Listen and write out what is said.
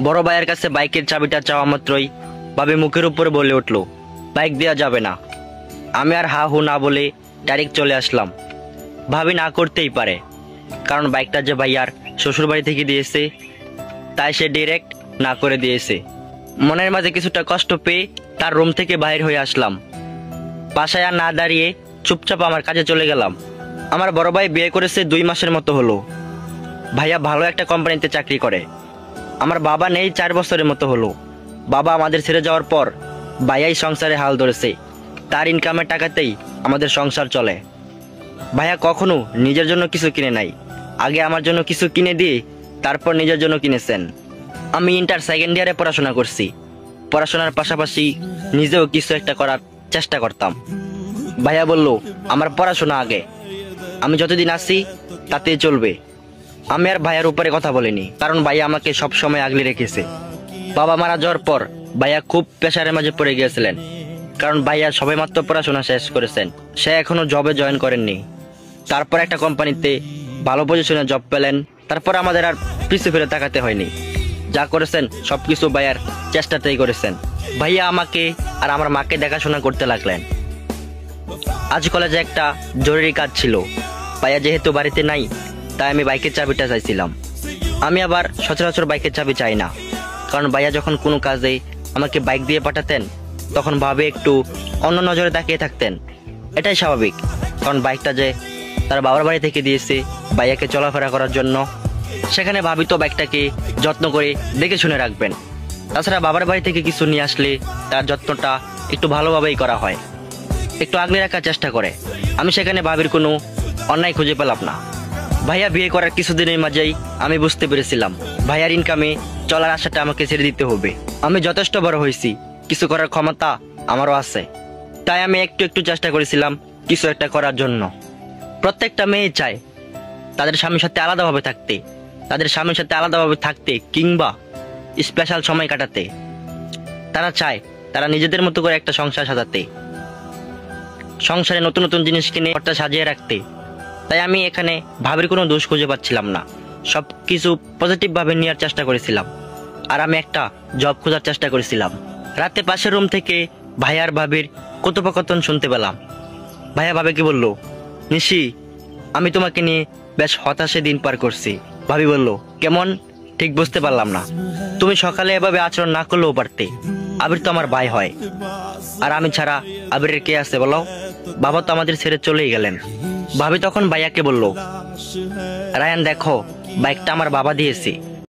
বড় ভাইয়ের কাছে বাইকের চাবিটা চাওয়া মাত্রই ভাবি মুখের উপরে বলে উঠল, বাইক দেওয়া যাবে না। আমি আর হা হু না বলে ডাইরেক্ট চলে আসলাম। ভাবি না করতেই পারে, কারণ বাইকটা যে ভাইয়ার শ্বশুরবাড়ি থেকে দিয়েছে, তাই সে ডিরেক্ট না করে দিয়েছে। মনের মাঝে কিছুটা কষ্ট পেয়ে তার রুম থেকে বাইর হয়ে আসলাম। বাসায় আর না দাঁড়িয়ে চুপচাপ আমার কাজে চলে গেলাম। আমার বড় ভাই বিয়ে করেছে 2 মাসের মতো হলো। ভাইয়া ভালো একটা কোম্পানিতে চাকরি করে। আমার বাবা নেই 4 বছরের মতো হলো। বাবা আমাদের ছেড়ে যাওয়ার পর ভাইয়াই সংসারে হাল ধরেছে। তার ইনকামের টাকাতেই আমাদের সংসার চলে। ভাইয়া কখনো নিজের জন্য কিছু কিনে নাই, আগে আমার জন্য কিছু কিনে দিয়ে তারপর নিজের জন্য কিনেছেন। আমি ইন্টার সেকেন্ড ইয়ারে পড়াশোনা করছি। পড়াশোনার পাশাপাশি নিজেও কিছু একটা করার চেষ্টা করতাম। ভাইয়া বলল, আমার পড়াশোনা আগে, আমি যতদিন আছি তাতেই চলবে। আমি আর ভাইয়ার উপরে কথা বলিনি, কারণ ভাইয়া আমাকে সব সময় আগলে রেখেছে। বাবা মারা যাওয়ার পর ভাইয়া খুব প্রেশারের মাঝে পড়ে গিয়েছিলেন, কারণ ভাইয়া সবেমাত্র পড়াশোনা শেষ করেছেন। সে এখনো জবে জয়েন করেননি। তারপর একটা কোম্পানিতে ভালো পজিশনে জব পেলেন। তারপর আমাদের আর পিছু ফিরে তাকাতে হয়নি। যা করেছেন সবকিছু ভাইয়ার চেষ্টাতেই করেছেন। ভাইয়া আমাকে আর আমার মাকে দেখাশোনা করতে লাগলেন। আজ কলেজে একটা জরুরি কাজ ছিল। ভাইয়া যেহেতু বাড়িতে নাই, তাই আমি বাইকের চাবিটা চাইছিলাম। আমি আবার সচরাচর বাইকের চাবি চাই না, কারণ ভাইয়া যখন কোনো কাজে আমাকে বাইক দিয়ে পাঠাতেন, তখন ভাবে একটু অন্য নজরে তাকিয়ে থাকতেন। এটাই স্বাভাবিক, কারণ বাইকটা যে তার বাবার বাড়ি থেকে দিয়েছে ভাইয়াকে চলাফেরা করার জন্য, সেখানে ভাবি তো বাইকটাকে যত্ন করে দেখে শুনে রাখবেন। তাছাড়া বাবার বাড়ি থেকে কিছু নিয়ে আসলে তার যত্নটা একটু ভালোভাবেই করা হয়, একটু আগলে রাখার চেষ্টা করে। আমি সেখানে ভাবির কোনো অন্যায় খুঁজে পেলাম না। ভাইয়া বিয়ে করার কিছুদিনের মাঝেই আমি বুঝতে পেরেছিলাম ভাইয়ার ইনকামে চলার আশাটা আমাকে ছেড়ে দিতে হবে। আমি যথেষ্ট বড় হয়েছি, কিছু করার ক্ষমতা আমারও আছে। তাই আমি একটু একটু চেষ্টা করেছিলাম কিছু একটা করার জন্য। প্রত্যেকটা মেয়ে চায় তাদের স্বামীর সাথে আলাদাভাবে থাকতে, তাদের স্বামীর সাথে আলাদাভাবে থাকতে কিংবা স্পেশাল সময় কাটাতে। তারা চায় তারা নিজেদের মতো করে একটা সংসার সাজাতে, সংসারে নতুন নতুন জিনিস কিনে ঘরটা সাজিয়ে রাখতে। তাই আমি এখানে ভাবির কোনো দোষ খুঁজে পাচ্ছিলাম না। সব কিছু পজিটিভভাবে নেওয়ার চেষ্টা করেছিলাম। আর আমি একটা জব খোঁজার চেষ্টা করেছিলাম। রাতে পাশের রুম থেকে ভাইয়ার ভাবির কথোপকথন শুনতে পেলাম। ভাইয়া ভাবিকে বলল, নিশি, আমি তোমাকে নিয়ে বেশ হতাশে দিন পার করছি। ভাবি বলল, কেমন? ঠিক বুঝতে পারলাম না। তুমি সকালে এভাবে আচরণ না করলেও পারতে। আবির তো আমার ভাই হয়, আর আমি ছাড়া আবিরের কে আছে বলো? বাবা তো আমাদের ছেড়ে চলেই গেলেন। ভাবি তখন ভাইয়াকে বলল, রায়ান দেখো, বাইকটা আমার বাবা দিয়েছে।